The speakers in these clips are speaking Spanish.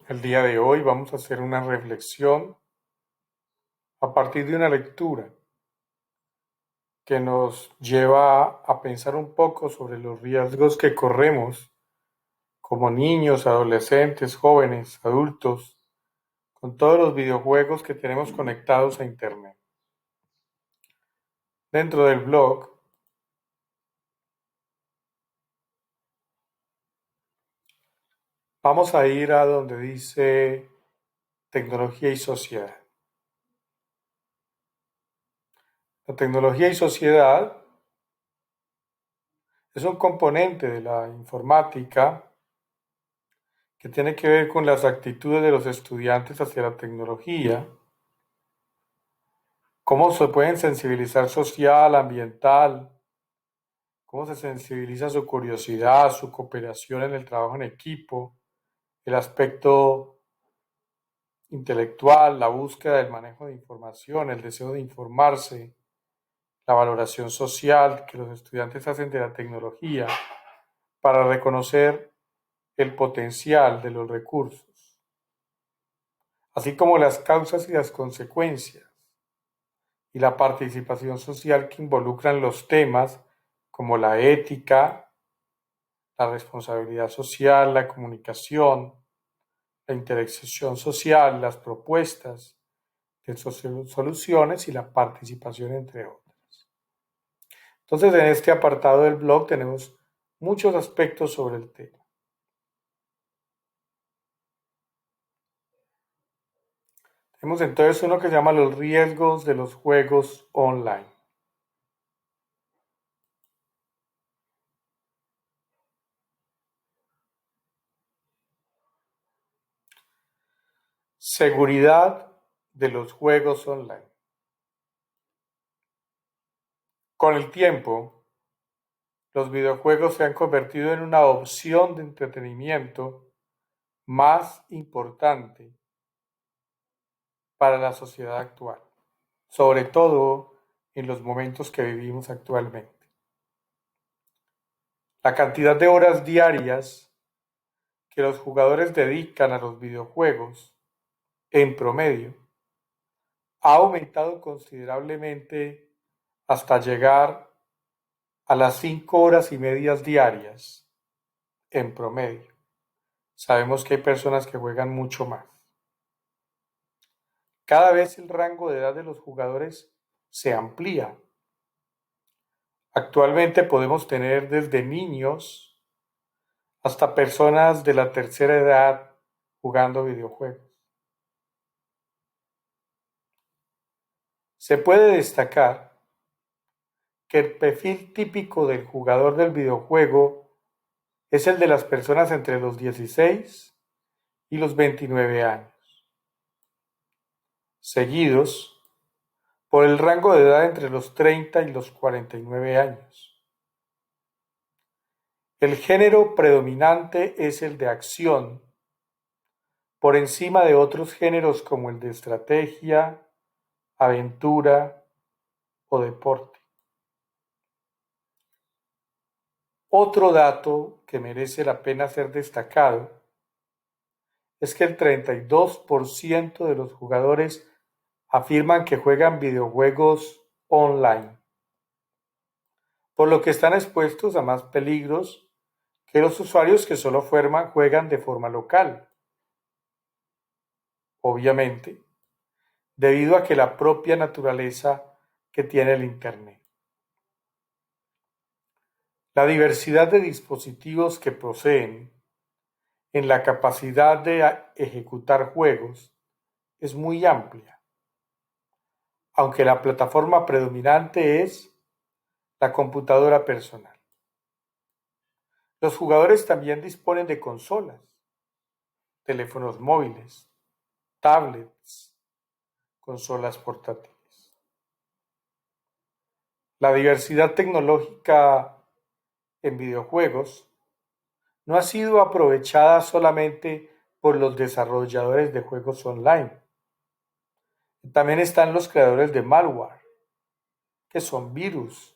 El día de hoy vamos a hacer una reflexión a partir de una lectura que nos lleva a pensar un poco sobre los riesgos que corremos como niños, adolescentes, jóvenes, adultos, con todos los videojuegos que tenemos conectados a Internet. Dentro del blog vamos a ir a donde dice tecnología y sociedad. La tecnología y sociedad es un componente de la informática que tiene que ver con las actitudes de los estudiantes hacia la tecnología, cómo se pueden sensibilizar social, ambiental, cómo se sensibiliza su curiosidad, su cooperación en el trabajo en equipo, el aspecto intelectual, la búsqueda del manejo de información, el deseo de informarse, la valoración social que los estudiantes hacen de la tecnología para reconocer el potencial de los recursos, así como las causas y las consecuencias y la participación social que involucran los temas como la ética, la responsabilidad social, la comunicación, la interacción social, las propuestas de soluciones y la participación, entre otras. Entonces, en este apartado del blog tenemos muchos aspectos sobre el tema. Tenemos entonces uno que se llama los riesgos de los juegos online. Seguridad de los juegos online. Con el tiempo, los videojuegos se han convertido en una opción de entretenimiento más importante para la sociedad actual, sobre todo en los momentos que vivimos actualmente. La cantidad de horas diarias que los jugadores dedican a los videojuegos, en promedio, ha aumentado considerablemente hasta llegar a las 5 horas y media diarias, en promedio. Sabemos que hay personas que juegan mucho más. Cada vez el rango de edad de los jugadores se amplía. Actualmente podemos tener desde niños hasta personas de la tercera edad jugando videojuegos. Se puede destacar que el perfil típico del jugador del videojuego es el de las personas entre los 16 y los 29 años, seguidos por el rango de edad entre los 30 y los 49 años. El género predominante es el de acción, por encima de otros géneros como el de estrategia, aventura o deporte. Otro dato que merece la pena ser destacado es que el 32% de los jugadores afirman que juegan videojuegos online, por lo que están expuestos a más peligros que los usuarios que solo juegan de forma local. Obviamente, debido a que la propia naturaleza que tiene el Internet. La diversidad de dispositivos que poseen en la capacidad de ejecutar juegos es muy amplia, aunque la plataforma predominante es la computadora personal. Los jugadores también disponen de consolas, teléfonos móviles, tablets, consolas portátiles. La diversidad tecnológica en videojuegos no ha sido aprovechada solamente por los desarrolladores de juegos online. También están los creadores de malware, que son virus.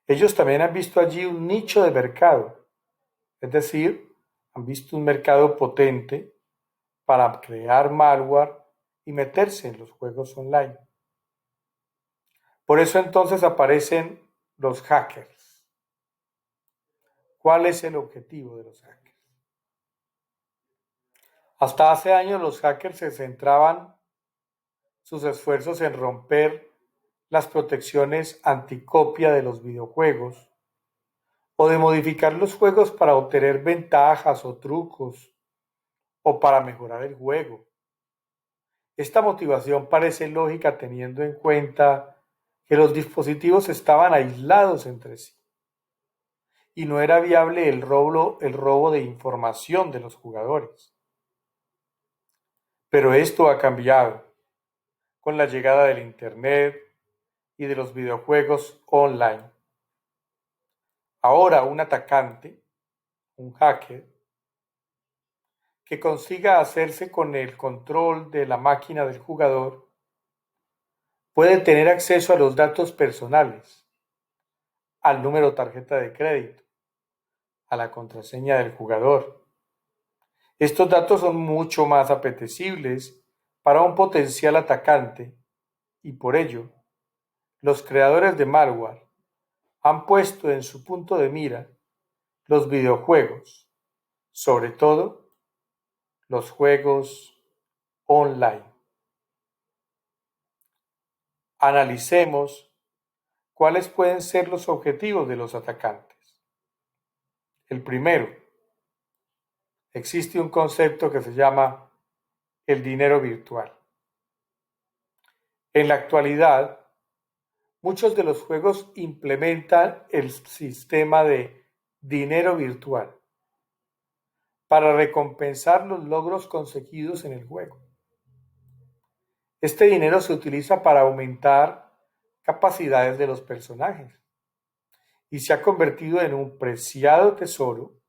Ellos también han visto allí un nicho de mercado, es decir, han visto un mercado potente para crear malware y meterse en los juegos online. Por eso entonces aparecen los hackers. ¿Cuál es el objetivo de los hackers? Hasta hace años los hackers se centraban sus esfuerzos en romper las protecciones anticopia de los videojuegos o de modificar los juegos para obtener ventajas o trucos o para mejorar el juego. Esta motivación parece lógica teniendo en cuenta que los dispositivos estaban aislados entre sí y no era viable el robo de información de los jugadores. Pero esto ha cambiado con la llegada del Internet y de los videojuegos online. Ahora un atacante, un hacker, que consiga hacerse con el control de la máquina del jugador, puede tener acceso a los datos personales, al número tarjeta de crédito, a la contraseña del jugador. Estos datos son mucho más apetecibles para un potencial atacante y por ello, los creadores de malware han puesto en su punto de mira los videojuegos, sobre todo los juegos online. Analicemos cuáles pueden ser los objetivos de los atacantes. El primero, existe un concepto que se llama el dinero virtual. En la actualidad, muchos de los juegos implementan el sistema de dinero virtual para recompensar los logros conseguidos en el juego. Este dinero se utiliza para aumentar capacidades de los personajes y se ha convertido en un preciado tesoro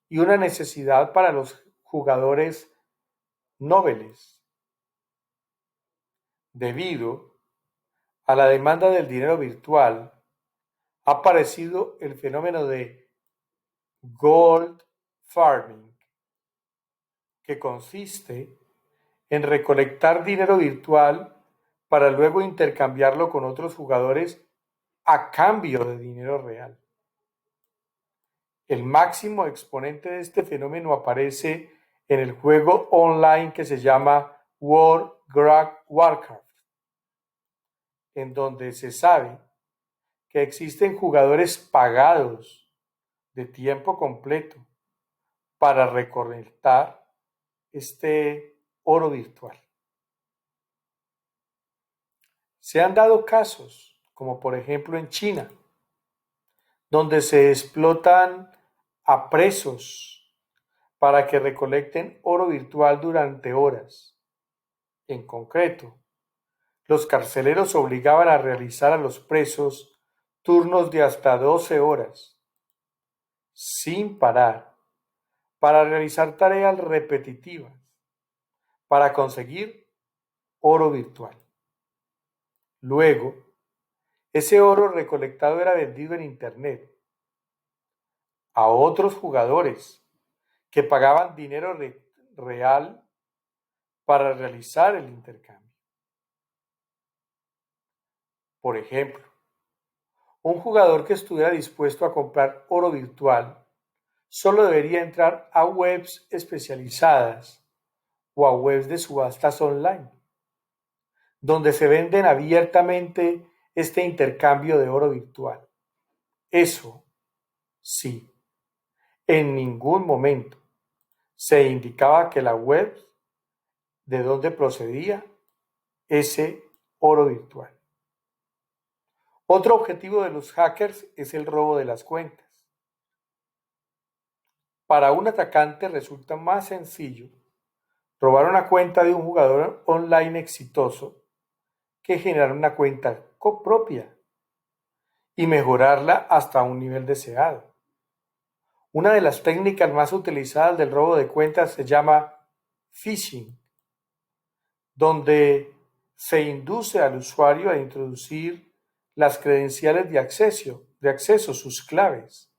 y una necesidad para los jugadores nobles. Debido a la demanda del dinero virtual, ha aparecido el fenómeno de gold farming, que consiste en recolectar dinero virtual para luego intercambiarlo con otros jugadores a cambio de dinero real. El máximo exponente de este fenómeno aparece en el juego online que se llama World of Warcraft, en donde se sabe que existen jugadores pagados de tiempo completo para recolectar este oro virtual. Se han dado casos, como por ejemplo en China, donde se explotan a presos para que recolecten oro virtual durante horas. En concreto, los carceleros obligaban a realizar a los presos turnos de hasta 12 horas, sin parar, para realizar tareas repetitivas, para conseguir oro virtual. Luego, ese oro recolectado era vendido en Internet a otros jugadores que pagaban dinero real para realizar el intercambio. Por ejemplo, un jugador que estuviera dispuesto a comprar oro virtual solo debería entrar a webs especializadas o a webs de subastas online, donde se venden abiertamente este intercambio de oro virtual. Eso sí, en ningún momento se indicaba que la web de dónde procedía ese oro virtual. Otro objetivo de los hackers es el robo de las cuentas. Para un atacante resulta más sencillo robar una cuenta de un jugador online exitoso que generar una cuenta propia y mejorarla hasta un nivel deseado. Una de las técnicas más utilizadas del robo de cuentas se llama phishing, donde se induce al usuario a introducir las credenciales de acceso, sus claves,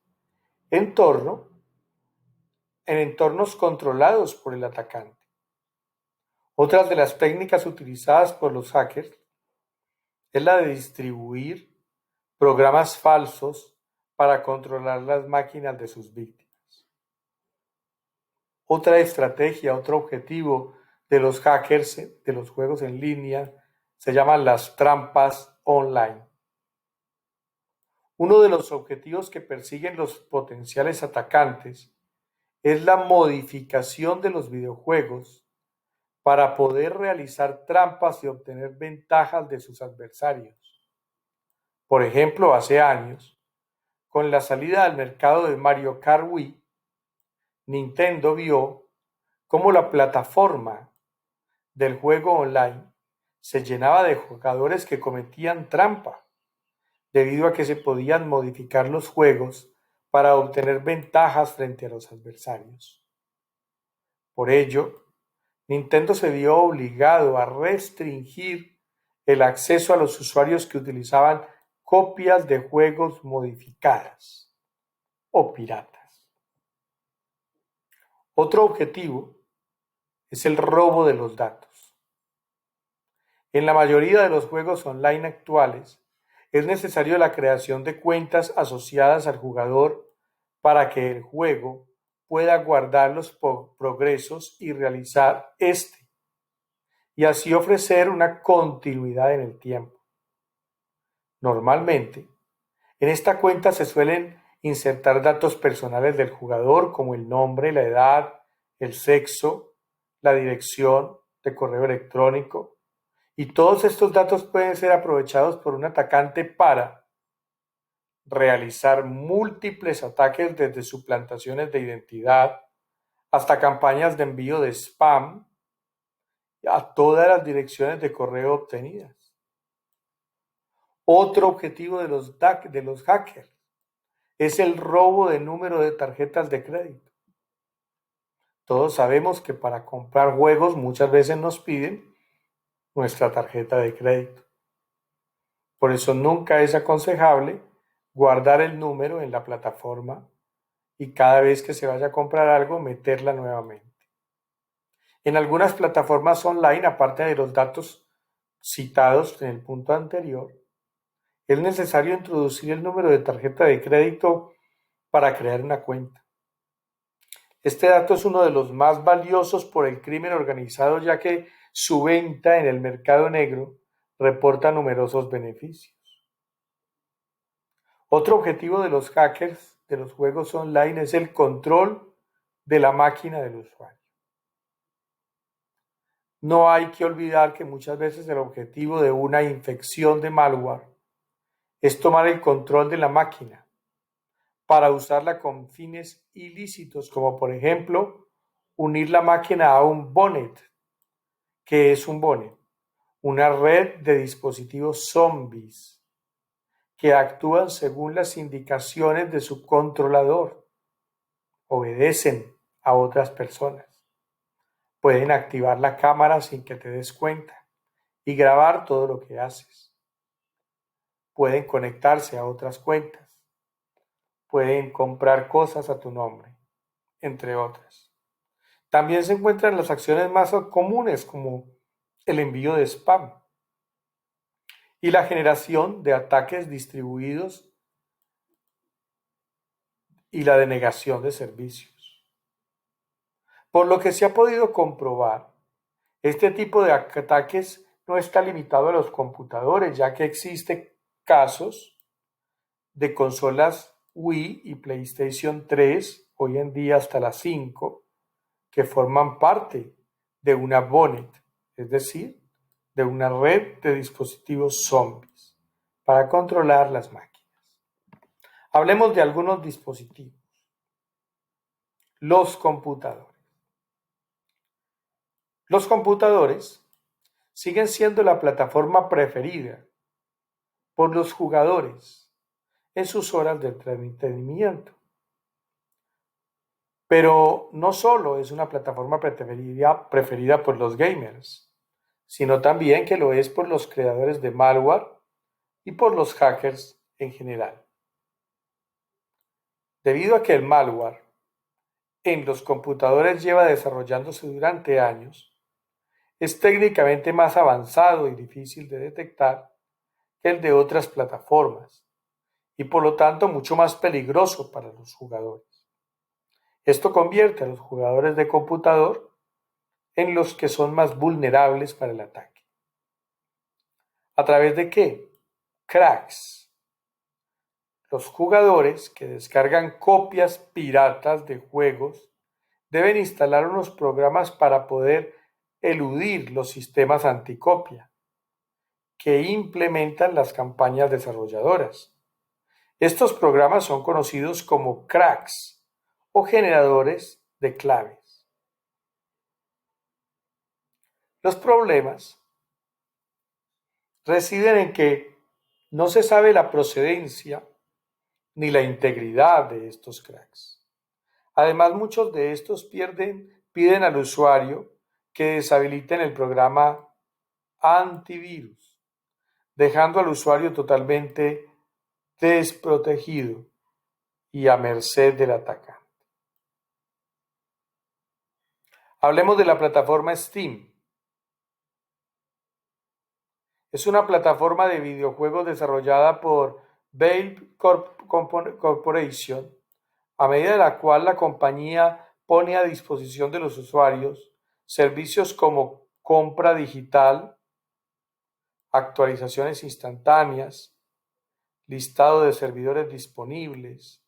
en entornos controlados por el atacante. Otra de las técnicas utilizadas por los hackers es la de distribuir programas falsos para controlar las máquinas de sus víctimas. Otra estrategia, otro objetivo de los hackers de los juegos en línea se llaman las trampas online. Uno de los objetivos que persiguen los potenciales atacantes es la modificación de los videojuegos para poder realizar trampas y obtener ventajas de sus adversarios. Por ejemplo, hace años, con la salida al mercado de Mario Kart Wii, Nintendo vio cómo la plataforma del juego online se llenaba de jugadores que cometían trampa, debido a que se podían modificar los juegos para obtener ventajas frente a los adversarios. Por ello, Nintendo se vio obligado a restringir el acceso a los usuarios que utilizaban copias de juegos modificadas o piratas. Otro objetivo es el robo de los datos. En la mayoría de los juegos online actuales, es necesario la creación de cuentas asociadas al jugador para que el juego pueda guardar los progresos y realizar y así ofrecer una continuidad en el tiempo. Normalmente, en esta cuenta se suelen insertar datos personales del jugador como el nombre, la edad, el sexo, la dirección de correo electrónico, y todos estos datos pueden ser aprovechados por un atacante para realizar múltiples ataques desde suplantaciones de identidad hasta campañas de envío de spam a todas las direcciones de correo obtenidas. Otro objetivo de los hackers es el robo de número de tarjetas de crédito. Todos sabemos que para comprar juegos muchas veces nos piden nuestra tarjeta de crédito. Por eso nunca es aconsejable guardar el número en la plataforma y cada vez que se vaya a comprar algo meterla nuevamente. En algunas plataformas online, aparte de los datos citados en el punto anterior, es necesario introducir el número de tarjeta de crédito para crear una cuenta. Este dato es uno de los más valiosos por el crimen organizado, ya que su venta en el mercado negro reporta numerosos beneficios. Otro objetivo de los hackers de los juegos online es el control de la máquina del usuario. No hay que olvidar que muchas veces el objetivo de una infección de malware es tomar el control de la máquina para usarla con fines ilícitos, como por ejemplo unir la máquina a un botnet. ¿Qué es un botnet? Una red de dispositivos zombies que actúan según las indicaciones de su controlador, obedecen a otras personas. Pueden activar la cámara sin que te des cuenta y grabar todo lo que haces. Pueden conectarse a otras cuentas. Pueden comprar cosas a tu nombre, entre otras. También se encuentran las acciones más comunes como el envío de spam y la generación de ataques distribuidos y la denegación de servicios. Por lo que se ha podido comprobar, este tipo de ataques no está limitado a los computadores, ya que existen casos de consolas Wii y PlayStation 3, hoy en día hasta las 5, que forman parte de una botnet, es decir, de una red de dispositivos zombies para controlar las máquinas. Hablemos de algunos dispositivos. Los computadores. Los computadores siguen siendo la plataforma preferida por los jugadores en sus horas de entretenimiento. Pero no solo es una plataforma preferida por los gamers, sino también que lo es por los creadores de malware y por los hackers en general. Debido a que el malware en los computadores lleva desarrollándose durante años, es técnicamente más avanzado y difícil de detectar que el de otras plataformas y por lo tanto mucho más peligroso para los jugadores. Esto convierte a los jugadores de computador en los que son más vulnerables para el ataque. ¿A través de qué? Cracks. Los jugadores que descargan copias piratas de juegos deben instalar unos programas para poder eludir los sistemas anticopia que implementan las campañas desarrolladoras. Estos programas son conocidos como cracks o generadores de claves. Los problemas residen en que no se sabe la procedencia ni la integridad de estos cracks. Además, muchos de estos piden al usuario que deshabiliten el programa antivirus, dejando al usuario totalmente desprotegido y a merced del atacante. Hablemos de la plataforma Steam. Es una plataforma de videojuegos desarrollada por Valve Corporation, a medida de la cual la compañía pone a disposición de los usuarios servicios como compra digital, actualizaciones instantáneas, listado de servidores disponibles,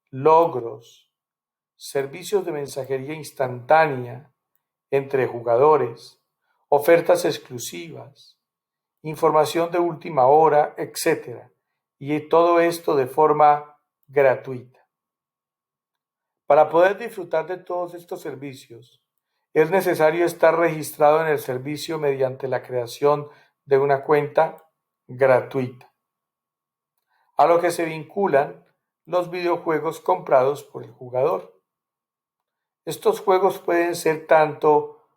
logros, servicios de mensajería instantánea entre jugadores, ofertas exclusivas, información de última hora, etc. Y todo esto de forma gratuita. Para poder disfrutar de todos estos servicios, es necesario estar registrado en el servicio mediante la creación de una cuenta gratuita, a lo que se vinculan los videojuegos comprados por el jugador. Estos juegos pueden ser tanto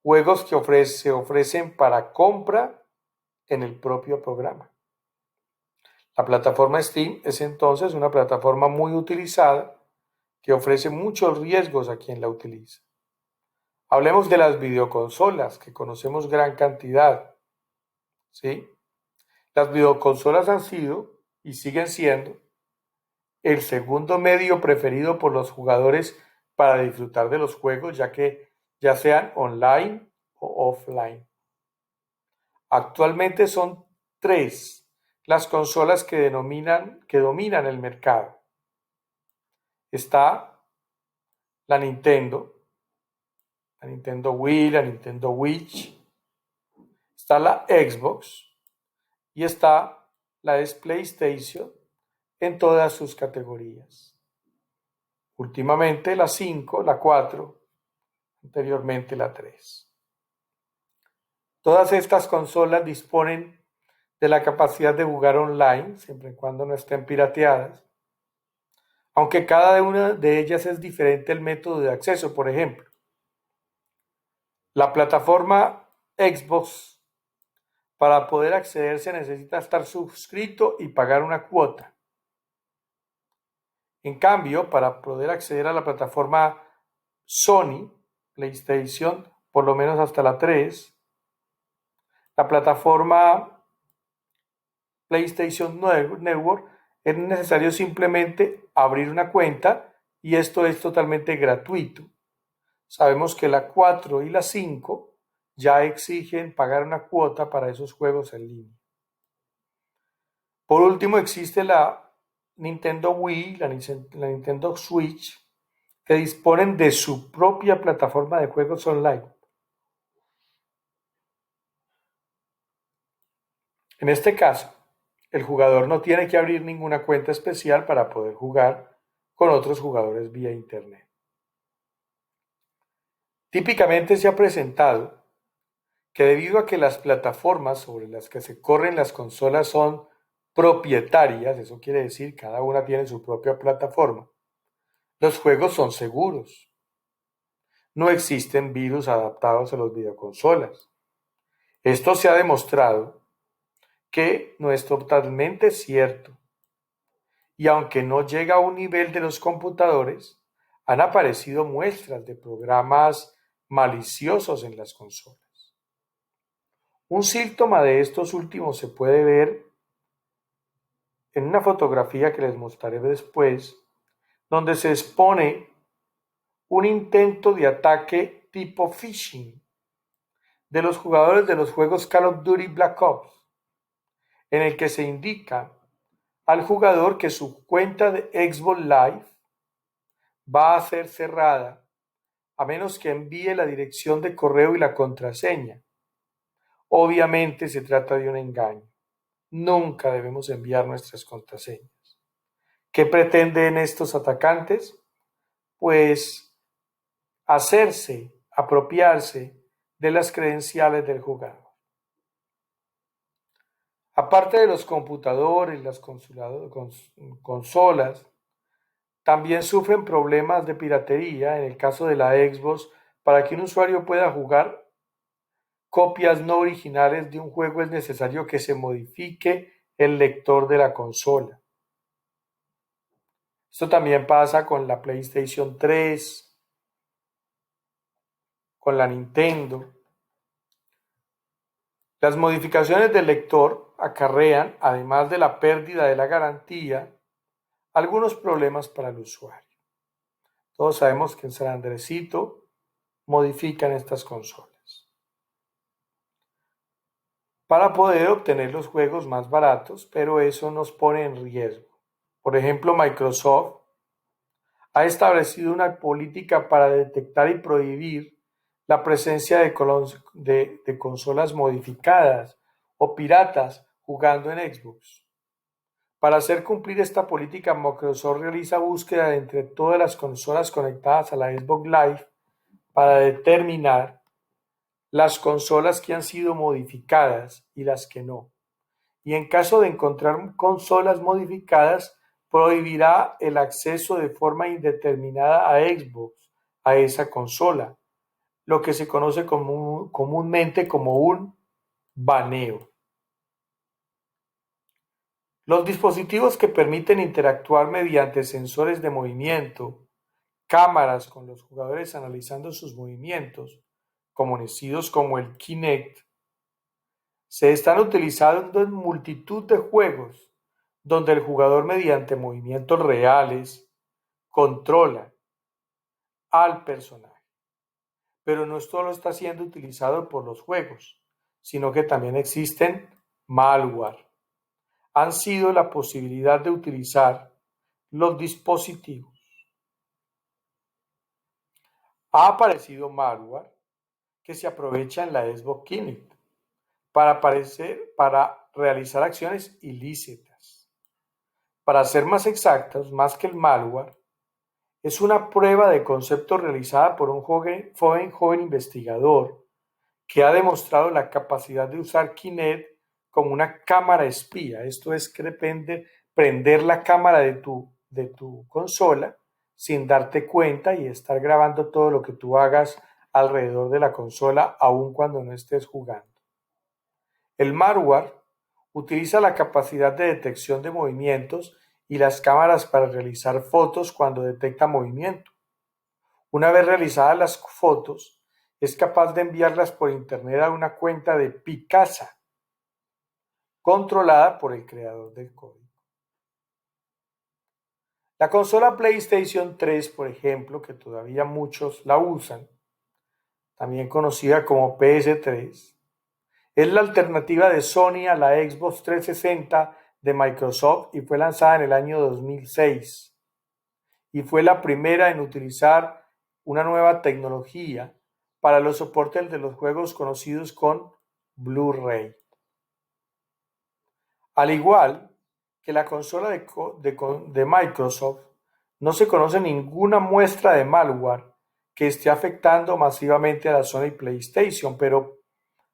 juegos que se ofrecen para compra en el propio programa. La plataforma Steam es entonces una plataforma muy utilizada que ofrece muchos riesgos a quien la utiliza. Hablemos de las videoconsolas, que conocemos gran cantidad, ¿sí? Las videoconsolas han sido y siguen siendo el segundo medio preferido por los jugadores para disfrutar de los juegos, ya sean online o offline. Actualmente son 3 las consolas que dominan el mercado. Está la Nintendo Wii, la Nintendo Switch, está la Xbox y está la PlayStation en todas sus categorías. Últimamente la 5, la 4, anteriormente la 3. Todas estas consolas disponen de la capacidad de jugar online, siempre y cuando no estén pirateadas, aunque cada una de ellas es diferente el método de acceso. Por ejemplo, la plataforma Xbox, para poder acceder se necesita estar suscrito y pagar una cuota. En cambio, para poder acceder a la plataforma Sony, PlayStation, por lo menos hasta la 3, la plataforma PlayStation Network, es necesario simplemente abrir una cuenta y esto es totalmente gratuito. Sabemos que la 4 y la 5 ya exigen pagar una cuota para esos juegos en línea. Por último, existe la Nintendo Wii, la Nintendo Switch, que disponen de su propia plataforma de juegos online. En este caso, el jugador no tiene que abrir ninguna cuenta especial para poder jugar con otros jugadores vía Internet. Típicamente se ha presentado que debido a que las plataformas sobre las que se corren las consolas son propietarias, eso quiere decir cada una tiene su propia plataforma, los juegos son seguros. No existen virus adaptados a las videoconsolas. Esto se ha demostrado que no es totalmente cierto. Y aunque no llega a un nivel de los computadores, han aparecido muestras de programas maliciosos en las consolas. Un síntoma de estos últimos se puede ver en una fotografía que les mostraré después, donde se expone un intento de ataque tipo phishing de los jugadores de los juegos Call of Duty Black Ops, en el que se indica al jugador que su cuenta de Xbox Live va a ser cerrada a menos que envíe la dirección de correo y la contraseña. Obviamente se trata de un engaño. Nunca debemos enviar nuestras contraseñas. ¿Qué pretenden estos atacantes? Pues apropiarse de las credenciales del jugador. Aparte de los computadores, las consolas, también sufren problemas de piratería. En el caso de la Xbox, para que un usuario pueda jugar copias no originales de un juego es necesario que se modifique el lector de la consola. Esto también pasa con la PlayStation 3, con la Nintendo. Las modificaciones del lector acarrean, además de la pérdida de la garantía, algunos problemas para el usuario. Todos sabemos que en San Andresito modifican estas consolas para poder obtener los juegos más baratos, pero eso nos pone en riesgo. Por ejemplo, Microsoft ha establecido una política para detectar y prohibir la presencia de consolas modificadas o piratas jugando en Xbox. Para hacer cumplir esta política, Microsoft realiza búsqueda entre todas las consolas conectadas a la Xbox Live para determinar las consolas que han sido modificadas y las que no. Y en caso de encontrar consolas modificadas, prohibirá el acceso de forma indeterminada a Xbox a esa consola, lo que se conoce comúnmente como un baneo. Los dispositivos que permiten interactuar mediante sensores de movimiento, cámaras con los jugadores analizando sus movimientos, conocidos como el Kinect, se están utilizando en multitud de juegos donde el jugador mediante movimientos reales controla al personaje. Pero no solo está siendo utilizado por los juegos, sino que también existen malware. Han sido la posibilidad de utilizar los dispositivos. Ha aparecido malware que se aprovecha en la Xbox Kinect para realizar acciones ilícitas. Para ser más exactos, más que el malware, es una prueba de concepto realizada por un joven investigador que ha demostrado la capacidad de usar Kinect como una cámara espía. Esto es que depende prender la cámara de tu consola sin darte cuenta y estar grabando todo lo que tú hagas alrededor de la consola, aun cuando no estés jugando. El malware utiliza la capacidad de detección de movimientos y las cámaras para realizar fotos cuando detecta movimiento. Una vez realizadas las fotos, es capaz de enviarlas por internet a una cuenta de Picasa, controlada por el creador del código. La consola PlayStation 3, por ejemplo, que todavía muchos la usan, también conocida como PS3, es la alternativa de Sony a la Xbox 360 de Microsoft y fue lanzada en el año 2006. Y fue la primera en utilizar una nueva tecnología para los soportes de los juegos conocidos con Blu-ray. Al igual que la consola de Microsoft, no se conoce ninguna muestra de malware que esté afectando masivamente a la Sony PlayStation, pero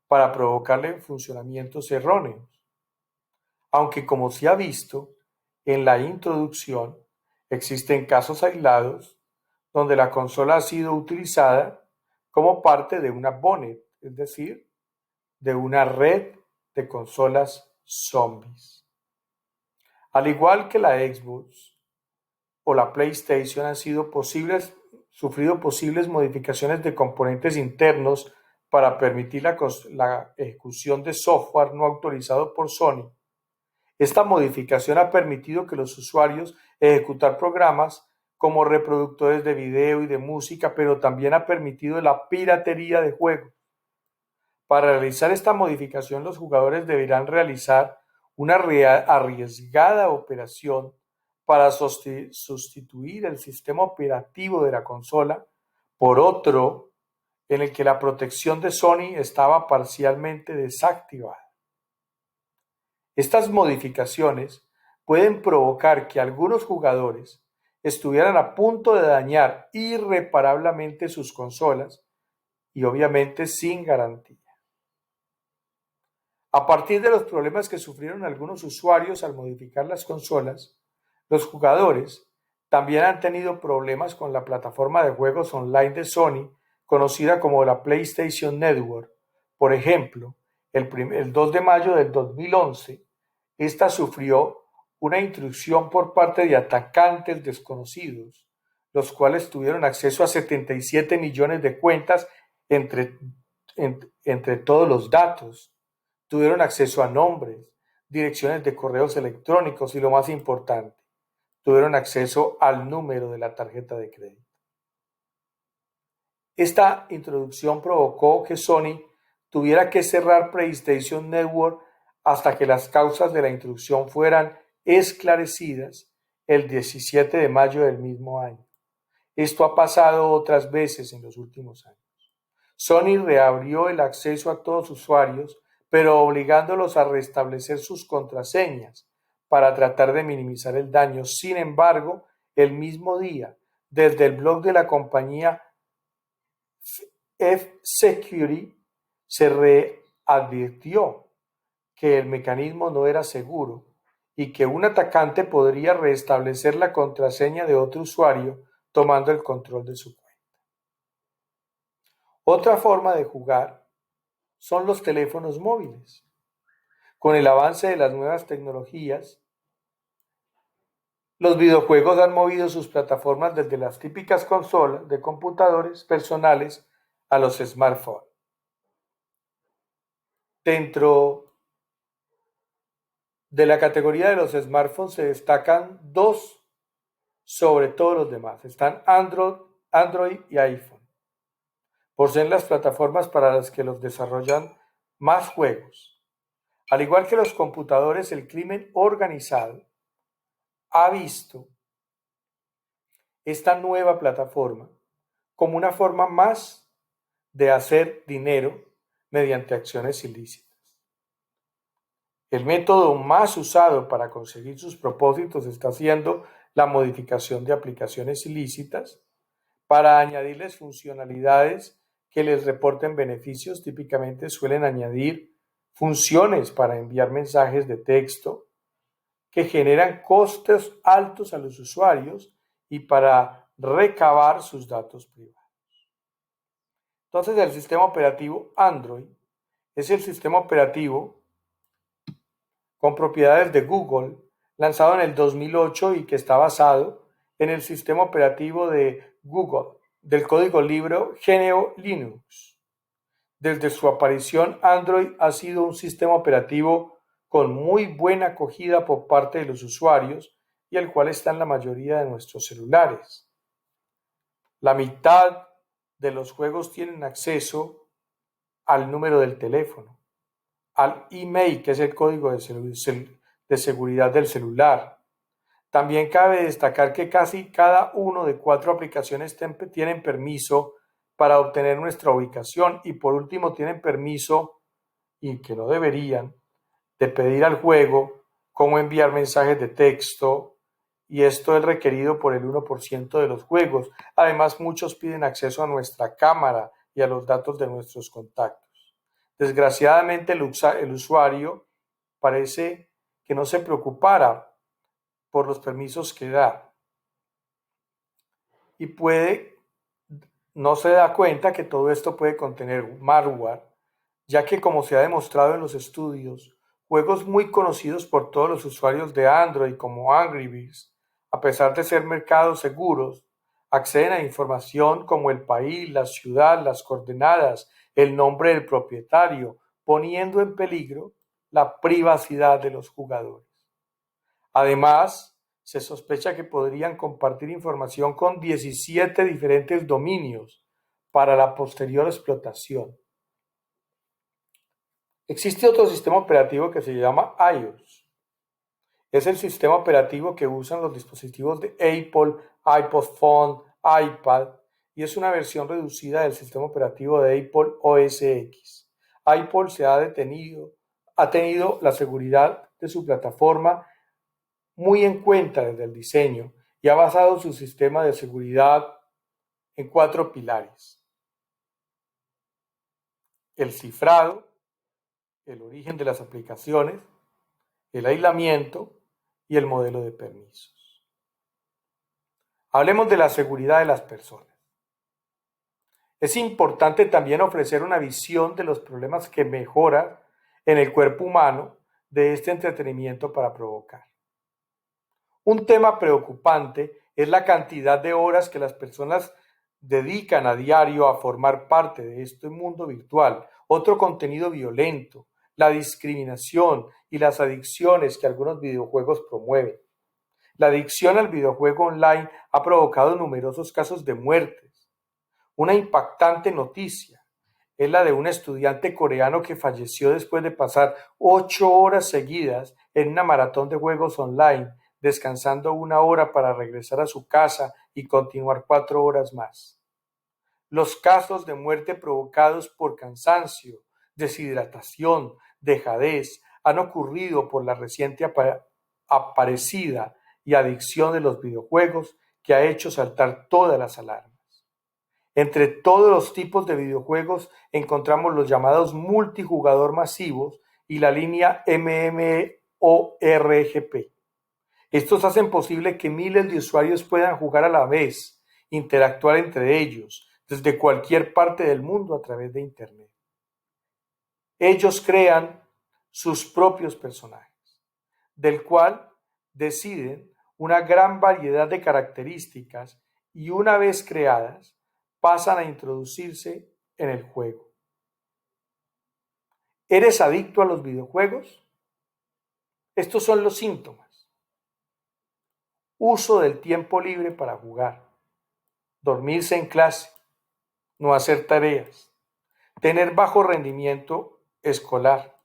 para provocarle funcionamientos erróneos. Aunque como se ha visto en la introducción, existen casos aislados donde la consola ha sido utilizada como parte de una bonnet, es decir, de una red de consolas zombies. Al igual que la Xbox o la PlayStation han sufrido posibles modificaciones de componentes internos para permitir la ejecución de software no autorizado por Sony. Esta modificación ha permitido que los usuarios ejecutar programas como reproductores de video y de música, pero también ha permitido la piratería de juegos. Para realizar esta modificación, los jugadores deberán realizar una arriesgada operación para sustituir el sistema operativo de la consola por otro en el que la protección de Sony estaba parcialmente desactivada. Estas modificaciones pueden provocar que algunos jugadores estuvieran a punto de dañar irreparablemente sus consolas y obviamente sin garantía. A partir de los problemas que sufrieron algunos usuarios al modificar las consolas, los jugadores también han tenido problemas con la plataforma de juegos online de Sony, conocida como la PlayStation Network. Por ejemplo, el 2 de mayo del 2011, esta sufrió una intrusión por parte de atacantes desconocidos, los cuales tuvieron acceso a 77 millones de cuentas entre todos los datos. Tuvieron acceso a nombres, direcciones de correos electrónicos y lo más importante, tuvieron acceso al número de la tarjeta de crédito. Esta introducción provocó que Sony tuviera que cerrar PlayStation Network hasta que las causas de la intrusión fueran esclarecidas el 17 de mayo del mismo año. Esto ha pasado otras veces en los últimos años. Sony reabrió el acceso a todos los usuarios, pero obligándolos a restablecer sus contraseñas para tratar de minimizar el daño. Sin embargo, el mismo día, desde el blog de la compañía F-Security, se readvirtió que el mecanismo no era seguro y que un atacante podría restablecer la contraseña de otro usuario tomando el control de su cuenta. Otra forma de jugar son los teléfonos móviles. Con el avance de las nuevas tecnologías, los videojuegos han movido sus plataformas desde las típicas consolas de computadores personales a los smartphones. Dentro de la categoría de los smartphones se destacan dos sobre todos los demás. Están Android y iPhone, por ser las plataformas para las que los desarrollan más juegos. Al igual que los computadores, el crimen organizado ha visto esta nueva plataforma como una forma más de hacer dinero mediante acciones ilícitas. El método más usado para conseguir sus propósitos está siendo la modificación de aplicaciones ilícitas para añadirles funcionalidades que les reporten beneficios. Típicamente suelen añadir funciones para enviar mensajes de texto que generan costes altos a los usuarios y para recabar sus datos privados. Entonces, el sistema operativo Android es el sistema operativo con propiedades de Google, lanzado en el 2008 y que está basado en el sistema operativo de Google, del código libro GNU Linux. Desde su aparición, Android ha sido un sistema operativo con muy buena acogida por parte de los usuarios y el cual está en la mayoría de nuestros celulares. La mitad de los juegos tienen acceso al número del teléfono, al email, que es el código de seguridad del celular. También cabe destacar que casi cada uno de 4 aplicaciones tienen permiso para obtener nuestra ubicación y por último tienen permiso, y que no deberían, de pedir al juego cómo enviar mensajes de texto, y esto es requerido por el 1% de los juegos. Además, muchos piden acceso a nuestra cámara y a los datos de nuestros contactos. Desgraciadamente, el usuario parece que no se preocupara por los permisos que da y no se da cuenta que todo esto puede contener malware, ya que, como se ha demostrado en los estudios, juegos muy conocidos por todos los usuarios de Android como Angry Birds, a pesar de ser mercados seguros, Acceden a información como el país, la ciudad, las coordenadas, el nombre del propietario, poniendo en peligro la privacidad de los jugadores. Además, se sospecha que podrían compartir información con 17 diferentes dominios para la posterior explotación. Existe otro sistema operativo que se llama iOS. Es el sistema operativo que usan los dispositivos de Apple, iPod Phone, iPad, y es una versión reducida del sistema operativo de Apple OS X. Apple ha tenido la seguridad de su plataforma muy en cuenta desde el diseño y ha basado su sistema de seguridad en 4 pilares: el cifrado, el origen de las aplicaciones, el aislamiento y el modelo de permisos. Hablemos de la seguridad de las personas. Es importante también ofrecer una visión de los problemas que mejoran en el cuerpo humano de este entretenimiento para provocar. Un tema preocupante es la cantidad de horas que las personas dedican a diario a formar parte de este mundo virtual. Otro contenido violento, la discriminación y las adicciones que algunos videojuegos promueven. La adicción al videojuego online ha provocado numerosos casos de muertes. Una impactante noticia es la de un estudiante coreano que falleció después de pasar 8 horas seguidas en una maratón de juegos online, descansando 1 hora para regresar a su casa y continuar 4 horas más. Los casos de muerte provocados por cansancio, deshidratación, dejadez han ocurrido por la reciente aparecida y adicción de los videojuegos, que ha hecho saltar todas las alarmas. Entre todos los tipos de videojuegos encontramos los llamados multijugador masivos y la línea MMORPG. Estos hacen posible que miles de usuarios puedan jugar a la vez, interactuar entre ellos, desde cualquier parte del mundo a través de Internet. Ellos crean sus propios personajes, del cual deciden una gran variedad de características y una vez creadas, pasan a introducirse en el juego. ¿Eres adicto a los videojuegos? Estos son los síntomas: uso del tiempo libre para jugar, dormirse en clase, no hacer tareas, tener bajo rendimiento escolar,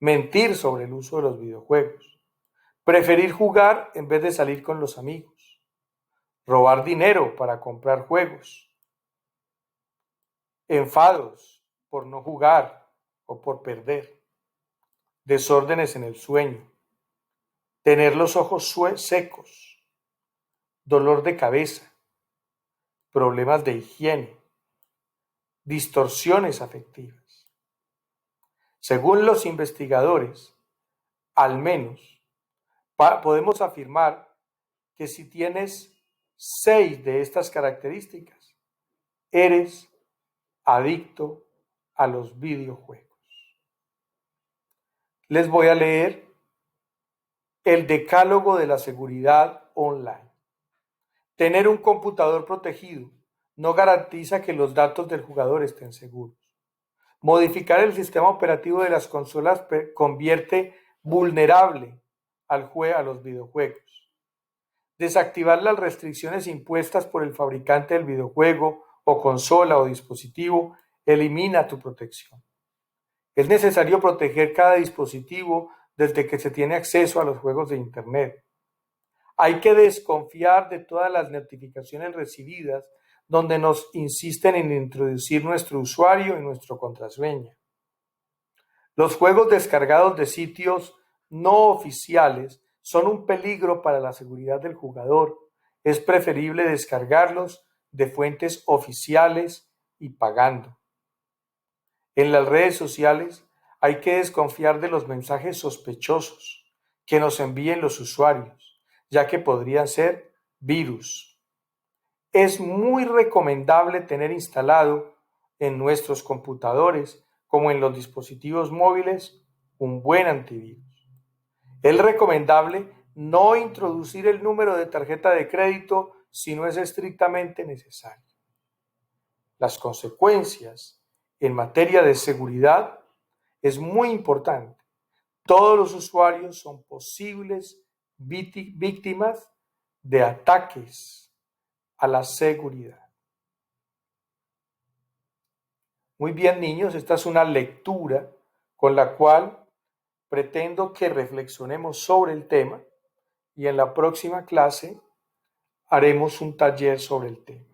mentir sobre el uso de los videojuegos, preferir jugar en vez de salir con los amigos, robar dinero para comprar juegos, enfados por no jugar o por perder, desórdenes en el sueño, tener los ojos secos, dolor de cabeza, problemas de higiene, distorsiones afectivas. Según los investigadores, al menos podemos afirmar que si tienes 6 de estas características, eres adicto a los videojuegos. Les voy a leer el decálogo de la seguridad online. Tener un computador protegido no garantiza que los datos del jugador estén seguros. Modificar el sistema operativo de las consolas convierte vulnerable a los videojuegos. Desactivar las restricciones impuestas por el fabricante del videojuego o consola o dispositivo elimina tu protección. Es necesario proteger cada dispositivo desde que se tiene acceso a los juegos de Internet. Hay que desconfiar de todas las notificaciones recibidas donde nos insisten en introducir nuestro usuario y nuestra contraseña. Los juegos descargados de sitios no oficiales son un peligro para la seguridad del jugador. Es preferible descargarlos de fuentes oficiales y pagando. En las redes sociales hay que desconfiar de los mensajes sospechosos que nos envíen los usuarios, ya que podrían ser virus. Es muy recomendable tener instalado en nuestros computadores, como en los dispositivos móviles, un buen antivirus. Es recomendable no introducir el número de tarjeta de crédito si no es estrictamente necesario. Las consecuencias en materia de seguridad es muy importante. Todos los usuarios son posibles víctimas de ataques a la seguridad. Muy bien, niños, esta es una lectura con la cual pretendo que reflexionemos sobre el tema y en la próxima clase haremos un taller sobre el tema.